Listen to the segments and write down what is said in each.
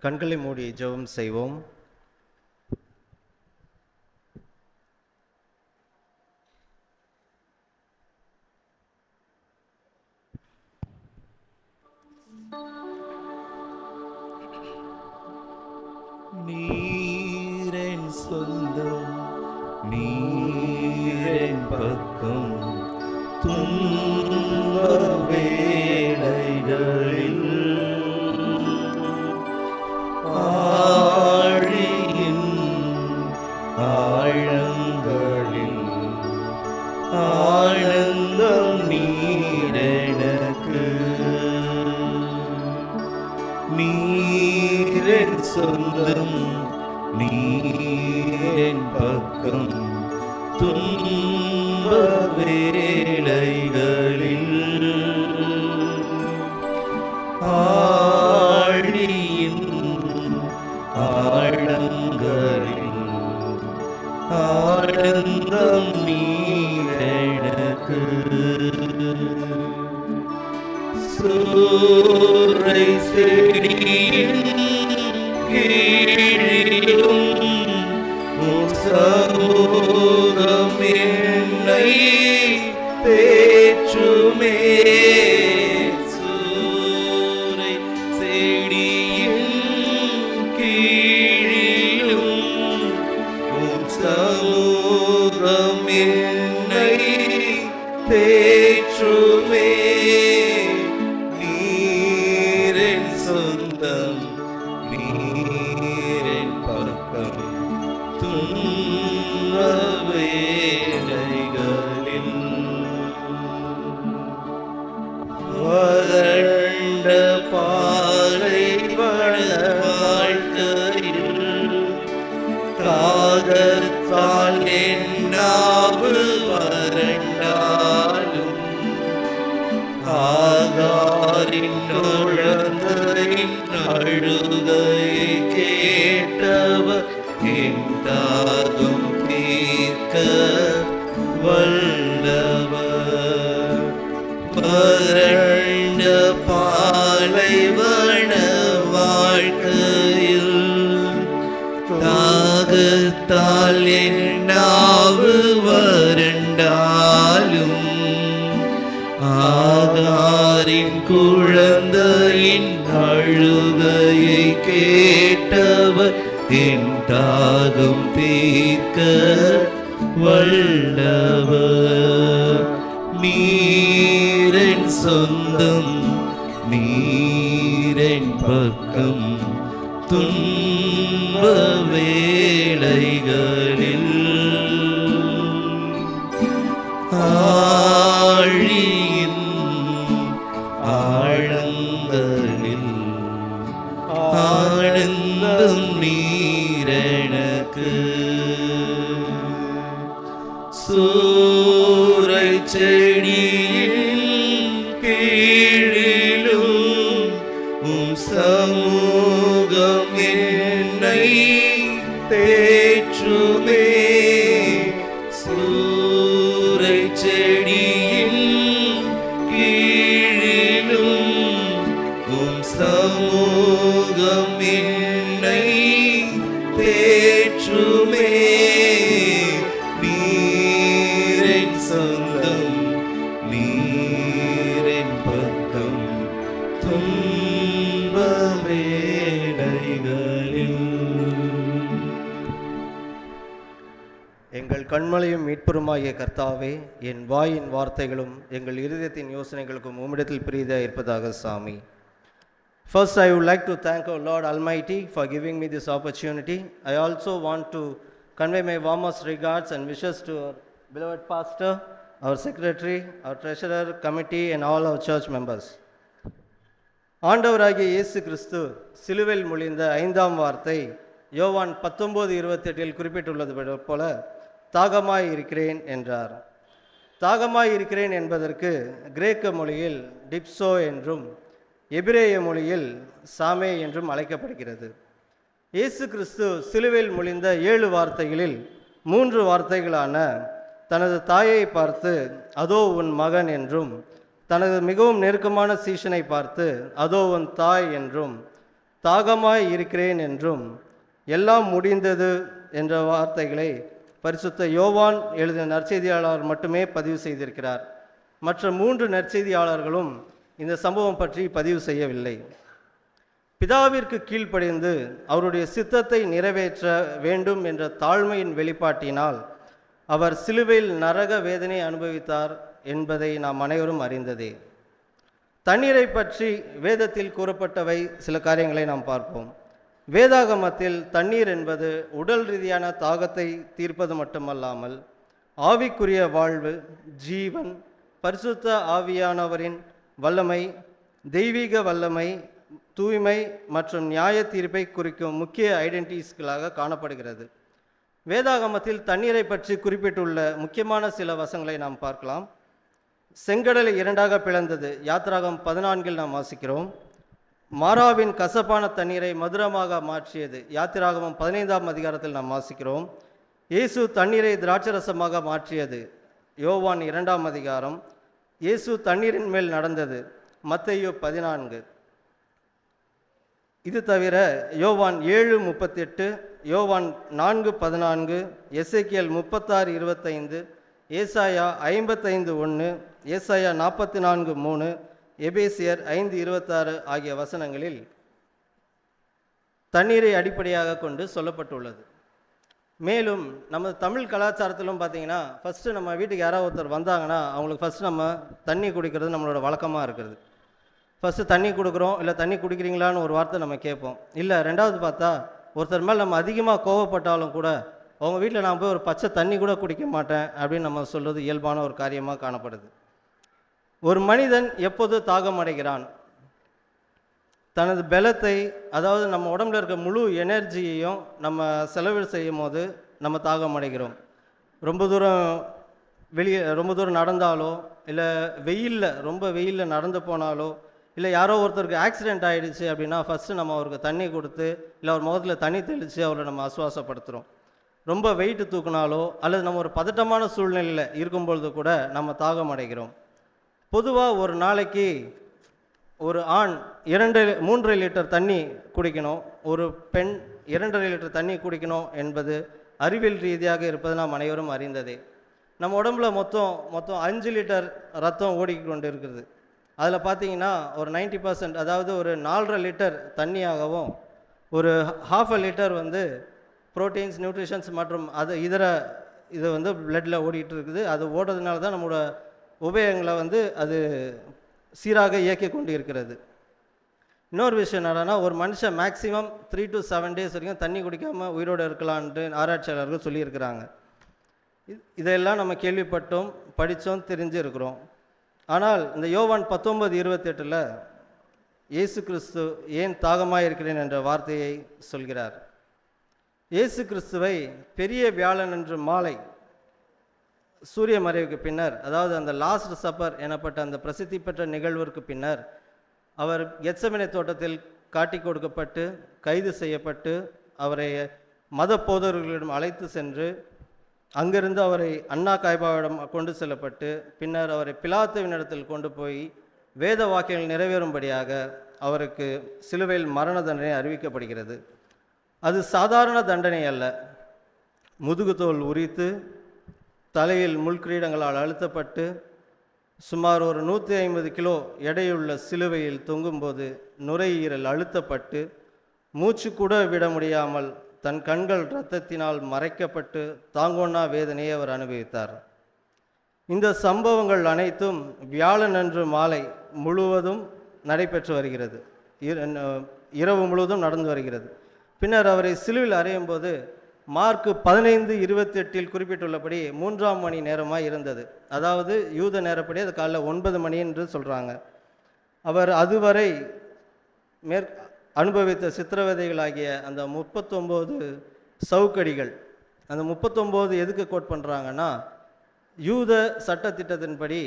கண்களை மூடி ஜெபம் செய்வோம். நீரென் சொந்தம், நீரென் பக்கம், துன்ப வேளைகளில் ஆழியின் ஆழங்களில் ஆனந்தம் நீரெனக்கு. நீரென் சொந்தம், நீரென் பக்கம், துன்ப வேளைகளில் ஆழியின் ஆழங்களில் ஆனந்தம் நீரெனக்கு. சூரை செடியின் கீழிலும் சமூகம் என்னை தேற்றுமே. சூரை செடியின் கீழிலும் சமூகம் என்னை தேற்றுமே. நீரென் சொந்தம், நீரென் பக்கம், துன்ப வேளைகளில் வறண்ட பாலைவன வாழ்க்கையில் தாகத்தால் என் நாவு வறண்டாலும் ஆகாரின் குழந்தையின் அழுகையை கேட்டவர் என் தாகம் தீர்க்க வல்லவர். வறண்ட பாலைவன வாழ்க்கையில் தாகத்தால் என் நாவு வறண்டாலும் ஆகாரின் குழந்தையின் அழுகையை கேட்டவர் என் தாகம் தீர்க்க வல்லவர். நீரென் சொந்தம், நீரென் பக்கம், துன்ப வேளைகளில் ஆழியின் ஆழங்களில் ஆனந்தம் நீரெனக்கு. சூரை செடியின் கீழிலும் சமூகம் என்னை தேற்றுமே. சூரை செடியின் கீழிலும் சமூகம் என்னை தேற்றுமே. நீரென் சொந்தம், நீரென் பக்கம், துன்ப வேளைகளில். எங்கள் கண்மலையும் மீட்புறமாகிய கர்த்தாவே, என் வாயின் வார்த்தைகளும் எங்கள் இருதயத்தின் யோசனைகளுக்கும் உம்மிடத்தில் பிரியதாக இருப்பதாக சாமி. First, I would like to thank our Lord Almighty for giving me this opportunity. I also want to convey my warmest regards and wishes to our beloved pastor, our secretary, our treasurer, committee and all our church members. ஆண்டவராகிய இயேசு கிறிஸ்து சிலுவையில் மொழிந்த 5ஆம் வார்த்தை யோவான் 19:28 குறிப்பிட்டுள்ளது போல தாகமாய் இருக்கிறேன் என்றார். தாகமாய் இருக்கிறேன் என்பதற்கு கிரேக்க மொழியில் டிப்சோ என்றும் எபிரேய மொழியில் சாமே என்றும் அழைக்கப்படுகிறது. இயேசு கிறிஸ்து சிலுவையில் மொழிந்த 7 வார்த்தைகளில் 3 வார்த்தைகளான தனது தாயை பார்த்து அதோ உன் மகன் என்றும், தனது மிகவும் நெருக்கமான சீஷனை பார்த்து அதோ உன் தாய் என்றும், தாகமாய் இருக்கிறேன் என்றும் எல்லாம் முடிந்தது என்ற வார்த்தைகளை பரிசுத்த யோவான் எழுதின நற்செய்தியாளர் மட்டுமே பதிவு செய்திருக்கிறார். மற்ற 3 நற்செய்தியாளர்களும் இந்த சம்பவம் பற்றி பதிவு செய்யவில்லை. பிதாவிற்கு கீழ்ப்படிந்து அவருடைய சித்தத்தை நிறைவேற்ற வேண்டும் என்ற தாழ்மையின் வெளிப்பாட்டினால் அவர் சிலுவையில் நரக வேதனை அனுபவித்தார் என்பதை நாம் அனைவரும் அறிந்ததே. தண்ணீரை பற்றி வேதத்தில் கூறப்பட்டவை சில காரியங்களை நாம் பார்ப்போம். வேதாகமத்தில் தண்ணீர் என்பது உடல் ரீதியான தாகத்தை தீர்ப்பது மட்டுமல்லாமல் ஆவிக்குரிய வாழ்வு, ஜீவன், பரிசுத்த ஆவியானவரின் வல்லமை, தெய்வீக வல்லமை, தூய்மை மற்றும் நியாய தீர்ப்பை குறிக்கும் முக்கிய ஐடென்டிட்டிஸ்களாக காணப்படுகிறது. வேதாகமத்தில் தண்ணீரை பற்றி குறிப்பிட்டுள்ள முக்கியமான சில வசங்களை நாம் பார்க்கலாம். செங்கடலை 2ஆக பிளந்தது, யாத்திராகம் 14 நாம் வாசிக்கிறோம். மாராவின் கசப்பான தண்ணீரை மதுரமாக மாற்றியது, யாத்திராகமம் 15ஆம் அதிகாரத்தில் நாம் வாசிக்கிறோம். இயேசு தண்ணீரை திராட்சரசமாக மாற்றியது, யோவான் 2ஆம் அதிகாரம். இயேசு தண்ணீரின் மேல் நடந்தது, மத்தேயு 14. இது தவிர யோவான் 7:38, யோவான் 4:14, எசேக்கியேல் 36:25, ஏசாயா 55:1, ஏசாயா 44:3, எபேசியர் 5:26 ஆகிய வசனங்களில் தண்ணீரை அடிப்படையாக கொண்டு சொல்லப்பட்டுள்ளது. மேலும் நம்ம தமிழ் கலாச்சாரத்திலும் பார்த்தீங்கன்னா, ஃபஸ்ட்டு நம்ம வீட்டுக்கு யாராவது ஒருத்தர் வந்தாங்கன்னா அவங்களுக்கு ஃபஸ்ட்டு நம்ம தண்ணி குடிக்கிறது நம்மளோட வழக்கமாக இருக்கிறது. ஃபஸ்ட்டு தண்ணி கொடுக்குறோம், இல்லை தண்ணி குடிக்கிறீங்களான்னு ஒரு வார்த்தை நம்ம கேட்போம். இல்லை ரெண்டாவது பார்த்தா ஒருத்தர் மேலே நம்ம அதிகமாக கோவப்பட்டாலும் கூட அவங்க வீட்டில் நான் போய் ஒரு பச்சை தண்ணி கூட குடிக்க மாட்டேன் அப்படின்னு நம்ம சொல்கிறது இயல்பான ஒரு காரியமாக காணப்படுது. ஒரு மனிதன் எப்போது தாகம் அடைகிறான்? தனது பலத்தை, அதாவது நம்ம உடம்புல இருக்க முழு எனர்ஜியையும் நம்ம செலவு செய்யும் போது நம்ம தாகம் அடைகிறோம். ரொம்ப தூரம் நடந்தாலோ, இல்லை ரொம்ப வெயிலில் நடந்து போனாலோ, இல்லை யாரோ ஒருத்தருக்கு ஆக்சிடெண்ட் ஆகிடுச்சு அப்படின்னா ஃபஸ்ட்டு நம்ம அவருக்கு தண்ணி கொடுத்து, இல்லை அவர் முகத்தில் தண்ணி தெளித்து அவரை நம்ம ஆசுவாசப்படுத்துகிறோம். ரொம்ப வெயிட்டு தூக்குனாலோ, அல்லது நம்ம ஒரு பதட்டமான சூழ்நிலையில் இருக்கும்பொழுது கூட நம்ம தாகம் அடைகிறோம். பொதுவாக ஒரு நாளைக்கு ஒரு ஆண் 3 லிட்டர் தண்ணி குடிக்கணும், ஒரு பெண் 2.5 லிட்டர் தண்ணி குடிக்கணும் என்பது அறிவியல் ரீதியாக இருப்பது நாம் அனைவரும் அறிந்ததே. நம்ம உடம்புல மொத்தம் 5 லிட்டர் ரத்தம் ஓடிக்கொண்டு இருக்குது. அதில் பார்த்தீங்கன்னா ஒரு 90%, அதாவது ஒரு 4.5 லிட்டர் தண்ணியாகவும் ஒரு 1/2 லிட்டர் புரோட்டீன்ஸ், நியூட்ரிஷன்ஸ் மற்றும் இது பிளட்டில் ஓடிட்டு இருக்குது. அது ஓடுறதுனால தான் நம்மளோட உபயோகங்களை அது சீராக இயக்கி கொண்டு இருக்கிறது. இன்னொரு விஷயம் என்னன்னா, ஒரு மனுஷன் மேக்ஸிமம் 3 to 7 days வரைக்கும் தண்ணி குடிக்காமல் உயிரோடு இருக்கலான்ட்டு ஆராய்ச்சியாளர்கள் சொல்லியிருக்கிறாங்க. இதெல்லாம் நம்ம கேள்விப்பட்டோம், படித்தோம், தெரிஞ்சு இருக்கிறோம். ஆனால் இந்த யோவான் 19:28 இயேசு கிறிஸ்து ஏன் தாகமாக இருக்கிறேன் என்ற வார்த்தையை சொல்கிறார். இயேசு கிறிஸ்துவை பெரிய வியாழன் என்று மாலை சூரிய மறைவுக்கு பின்னர், அதாவது அந்த லாஸ்ட் சப்பர் எனப்பட்ட அந்த பிரசித்தி பெற்ற நிகழ்விற்கு பின்னர், அவர் கெத்செமனே தோட்டத்தில் காட்டி கொடுக்கப்பட்டு கைது செய்யப்பட்டு அவரை மத போதகர்களிடம் அழைத்து சென்று அங்கிருந்து அவரை அண்ணா காய்பாவிடம் கொண்டு செல்லப்பட்டு பின்னர் அவரை பிலாத்துவினிடத்தில் கொண்டு போய் வேத வாக்கியங்கள் நிறைவேறும்படியாக அவருக்கு சிலுவையில் மரண தண்டனை அறிவிக்கப்படுகிறது. அது சாதாரண தண்டனை அல்ல. முதுகுத்தோல் உரித்து, தலையில் முள்கிரீடங்களால் அழுத்தப்பட்டு, சுமார் ஒரு 150 கிலோ எடையுள்ள சிலுவையில் தொங்கும்போது நுரையீரல் அழுத்தப்பட்டு, மூச்சு கூட விட முடியாமல் தன் கண்கள் இரத்தத்தினால் மறைக்கப்பட்டு தாங்கொண்ணா வேதனையை அவர் அனுபவித்தார். இந்த சம்பவங்கள் அனைத்தும் வியாழனன்று மாலை முழுவதும் நடைபெற்று வருகிறது, இரவு முழுவதும் நடந்து வருகிறது. பின்னர் அவரை சிலுவையில் அறையும் போது மார்க் 15:28 குறிப்பிட்டுள்ளபடி 3ஆம் மணி நேரமாக இருந்தது. அதாவது யூத நேரப்படி அது காலைல 9 மணி என்று சொல்கிறாங்க. அவர் அதுவரை அனுபவித்த சித்திரவதைகளாகிய அந்த 39 சவுக்கடிகள், அந்த 39 எதுக்கு கோட் பண்ணுறாங்கன்னா, யூத சட்டத்திட்டத்தின்படி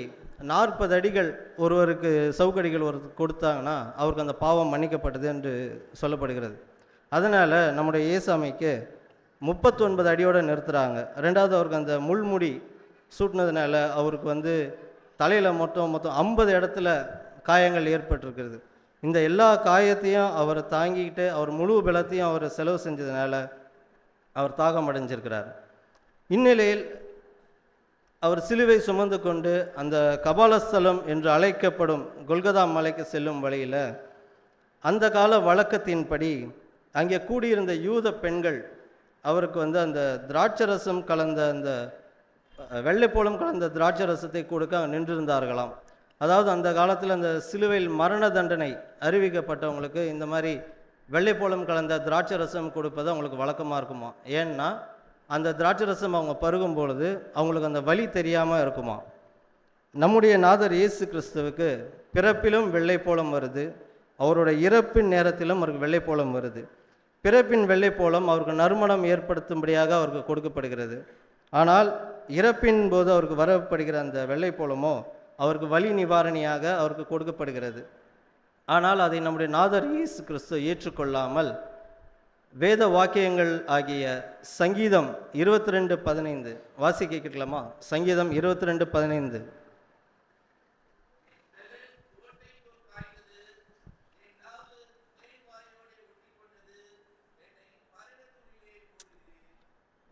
40 அடிகள் ஒருவருக்கு சவுக்கடிகள் கொடுத்தாங்கன்னா அவருக்கு அந்த பாவம் மன்னிக்கப்பட்டது என்று சொல்லப்படுகிறது. அதனால் நம்முடைய இயேசாமிக்கு 39 அடியோடு நிறுத்துகிறாங்க. ரெண்டாவது அவருக்கு அந்த முள்முடி சூட்டினதுனால அவருக்கு தலையில் மொத்தம் 50 இடத்துல காயங்கள் ஏற்பட்டிருக்கிறது. இந்த எல்லா காயத்தையும் அவர் தாங்கிக்கிட்டு அவர் முழு பலத்தையும் அவர் செலவு செஞ்சதுனால அவர் தாகம் அடைஞ்சிருக்கிறார். இந்நிலையில் அவர் சிலுவை சுமந்து கொண்டு அந்த கபாலஸ்தலம் என்று அழைக்கப்படும் கொல்கதா மலைக்கு செல்லும் வழியில் அந்த கால வழக்கத்தின்படி அங்கே கூடியிருந்த யூத பெண்கள் அவருக்கு அந்த திராட்சரசம் கலந்த அந்த வெள்ளைப்போளம் கலந்த திராட்சரசத்தை கொடுக்க நின்றிருந்தார்களாம். அதாவது அந்த காலத்தில் அந்த சிலுவையில் மரண தண்டனை அறிவிக்கப்பட்டவங்களுக்கு இந்த மாதிரி வெள்ளைப்போளம் கலந்த திராட்சரசம் கொடுப்பது அவங்களுக்கு வழக்கமாக இருக்குமா. ஏன்னா அந்த திராட்சரசம் அவங்க பருகும் பொழுது அவங்களுக்கு அந்த வலி தெரியாமல் இருக்குமா. நம்முடைய நாதர் இயேசு கிறிஸ்துவுக்கு பிறப்பிலும் வெள்ளைப்போளம் வருது, அவருடைய இறப்பின் நேரத்திலும் அவருக்கு வெள்ளைப்போளம் வருது. பிறப்பின் வெள்ளைப்போளம் அவருக்கு நறுமணம் ஏற்படுத்தும்படியாக அவருக்கு கொடுக்கப்படுகிறது. ஆனால் இறப்பின் போது அவருக்கு வரப்படுகிற அந்த வெள்ளைப்போளமோ அவருக்கு வலி நிவாரணியாக அவருக்கு கொடுக்கப்படுகிறது. ஆனால் அதை நம்முடைய நாதர் இயேசு கிறிஸ்து ஏற்றுக்கொள்ளாமல் வேத வாக்கியங்கள் ஆகிய சங்கீதம் 22:15 வாசிக்க கேட்கலாமா? சங்கீதம் 22:15.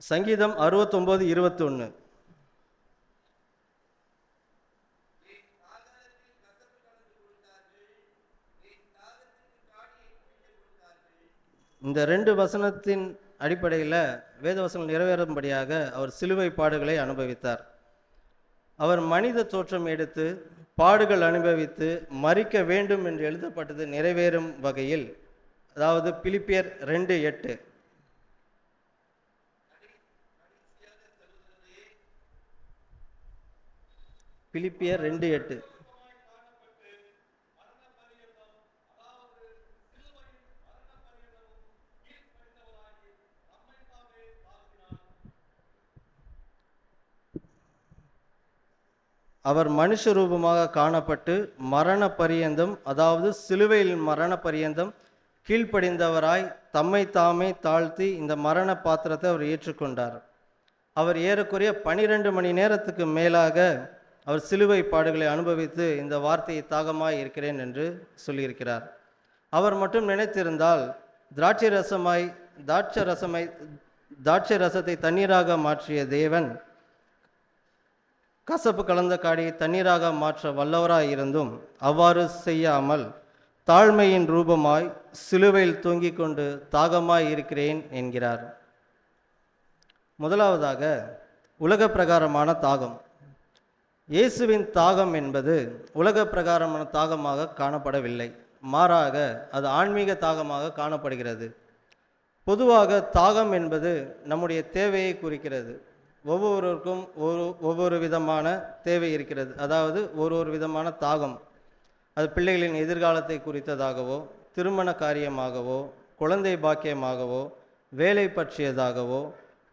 சங்கீதம் 69:21. இந்த 2 வசனத்தின் அடிப்படையில் வேத வசனம் நிறைவேறும்படியாக அவர் சிலுவை பாடுகளை அனுபவித்தார். அவர் மனித தோற்றம் எடுத்து பாடுகள் அனுபவித்து மரிக்க வேண்டும் என்று எழுதப்பட்டது நிறைவேறும் வகையில், அதாவது பிலிப்பியர் 2:8. பிலிப்பியர் 2:8. அவர் மனுஷ ரூபமாக காணப்பட்டு மரண பரியந்தம், அதாவது சிலுவையில் மரண பரியந்தம் கீழ்ப்படிந்தவராய் தம்மை தாமே தாழ்த்தி இந்த மரண பாத்திரத்தை அவர் ஏற்றுக்கொண்டார். அவர் ஏறக்குறைய 12 மணி நேரத்துக்கு மேலாக அவர் சிலுவை பாடுகளை அனுபவித்து இந்த வார்த்தையை தாகமாய் இருக்கிறேன் என்று சொல்லியிருக்கிறார். அவர் மட்டும் நினைத்திருந்தால் திராட்சை ரசத்தை தண்ணீராக மாற்றிய தேவன் கசப்பு கலந்த காடியை தண்ணீராக மாற்ற வல்லவராய் இருந்தும் அவ்வாறு செய்யாமல் தாழ்மையின் ரூபமாய் சிலுவையில் தூங்கிக் கொண்டு தாகமாய் இருக்கிறேன் என்கிறார். முதலாவதாக உலக பிரகாரமான தாகம். இயேசுவின் தாகம் என்பது உலக பிரகாரமான தாகமாக காணப்படவில்லை, மாறாக அது ஆன்மீக தாகமாக காணப்படுகிறது. பொதுவாக தாகம் என்பது நம்முடைய தேவையை குறிக்கிறது. ஒவ்வொருவருக்கும் ஒவ்வொரு விதமான தேவை இருக்கிறது, அதாவது ஒரு விதமான தாகம். அது பிள்ளைகளின் எதிர்காலத்தை குறித்ததாகவோ, திருமண காரியமாகவோ, குழந்தை பாக்கியமாகவோ, வேலை பற்றியதாகவோ,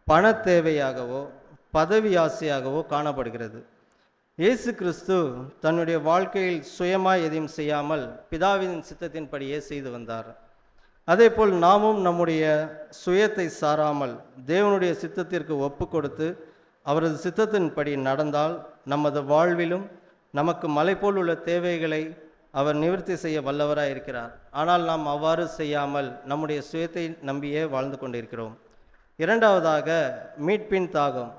பண தேவையாகவோ, பதவி ஆசையாகவோ காணப்படுகிறது. இயேசு கிறிஸ்து தன்னுடைய வாழ்க்கையில் சுயமாய் எதையும் செய்யாமல் பிதாவின் சித்தத்தின்படியே செய்து வந்தார். அதேபோல் நாமும் நம்முடைய சுயத்தை சாராமல் தேவனுடைய சித்தத்திற்கு ஒப்பு கொடுத்து அவரது சித்தத்தின்படி நடந்தால் நமது வாழ்விலும் நமக்கு மலை போல் உள்ள தேவைகளை அவர் நிவர்த்தி செய்ய வல்லவராக இருக்கிறார். ஆனால் நாம் அவ்வாறு செய்யாமல் நம்முடைய சுயத்தை நம்பியே வாழ்ந்து கொண்டிருக்கிறோம். இரண்டாவதாக மீட்பின் தாகம்.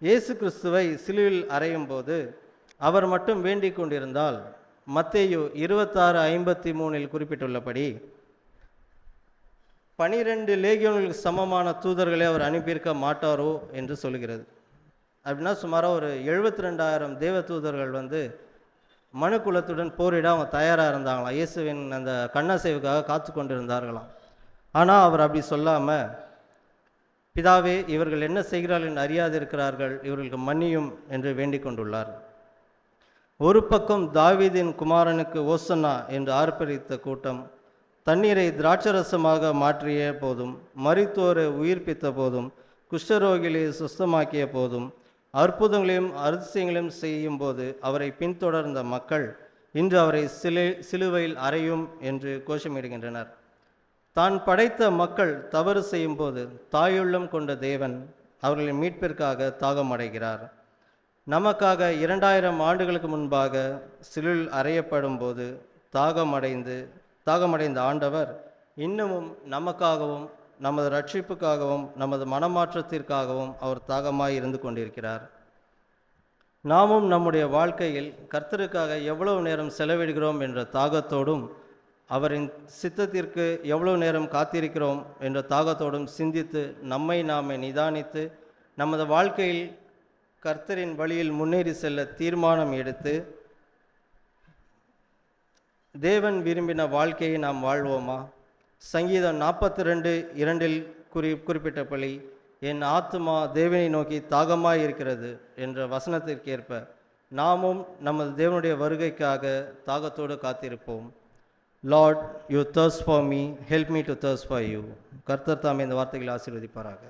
இயேசு கிறிஸ்துவை சிலுவையில் அறையும் போது அவர் மட்டும் வேண்டிக் கொண்டிருந்தால் மத்தேயு 26:53 குறிப்பிட்டுள்ளபடி 12 லேகியோன்களுக்கு சமமான தூதர்களை அவர் அனுப்பியிருக்க மாட்டாரோ என்று சொல்கிறது. அப்படின்னா சுமாராக ஒரு 72,000 தேவ தூதர்கள் மனு குலத்துடன் போரிட அவங்க தயாராக இருந்தாங்களாம். இயேசுவின் அந்த கண்ணசைவுக்காக காத்து கொண்டிருந்தார்களாம். ஆனால் அவர் அப்படி சொல்லாமல், பிதாவே இவர்கள் என்ன செய்கிறார்கள் என்று அறியாதிருக்கிறார்கள், இவர்களுக்கு மன்னியும் என்று வேண்டிக் கொண்டுள்ளார். ஒரு பக்கம் தாவீதின் குமாரனுக்கு ஓசன்னா என்று ஆர்ப்பரித்த கூட்டம் தண்ணீரை திராட்சரசமாக மாற்றிய போதும், மரித்தோரை உயிர்ப்பித்த போதும், குஷ்டரோகிகளை சுஸ்தமாக்கிய போதும், அற்புதங்களையும் அதிசயங்களையும் செய்யும் போது அவரை பின்தொடர்ந்த மக்கள் இன்று அவரை சிலுவையில் அறையும் என்று கோஷமிடுகின்றனர். தான் படைத்த மக்கள் தவறு செய்யும் போது தாயுள்ளம் கொண்ட தேவன் அவர்களின் மீட்பிற்காக தாகம் அடைகிறார். நமக்காக 2000 ஆண்டுகளுக்கு முன்பாக சிலுவையில் அறையப்படும் போது தாகம் அடைந்து தாகமடைந்த ஆண்டவர் இன்னமும் நமக்காகவும் நமது ரட்சிப்புக்காகவும் நமது மனமாற்றத்திற்காகவும் அவர் தாகமாய் இருந்து கொண்டிருக்கிறார். நாமும் நம்முடைய வாழ்க்கையில் கர்த்தருக்காக எவ்வளவு நேரம் செலவிடுகிறோம் என்ற தாகத்தோடும் அவரின் சித்தத்திற்கு எவ்வளவு நேரம் காத்திருக்கிறோம் என்ற தாகத்தோடும் சிந்தித்து நம்மை நாமே நிதானித்து நமது வாழ்க்கையில் கர்த்தரின் வழியில் முன்னேறி செல்ல தீர்மானம் எடுத்து தேவன் விரும்பின வாழ்க்கையை நாம் வாழ்வோமா? சங்கீதம் 42:2 குறிப்பிட்டபடி என் ஆத்துமா தேவனை நோக்கி தாகமாய் இருக்கிறது என்ற வசனத்திற்கேற்ப நாமும் நமது தேவனுடைய வருகைக்காக தாகத்தோடு காத்திருப்போம். Lord, you thirst for me, help me to thirst for you. கர்த்தர் தாமே இந்த வார்த்தைகளை ஆசீர்வதிப்பாராக.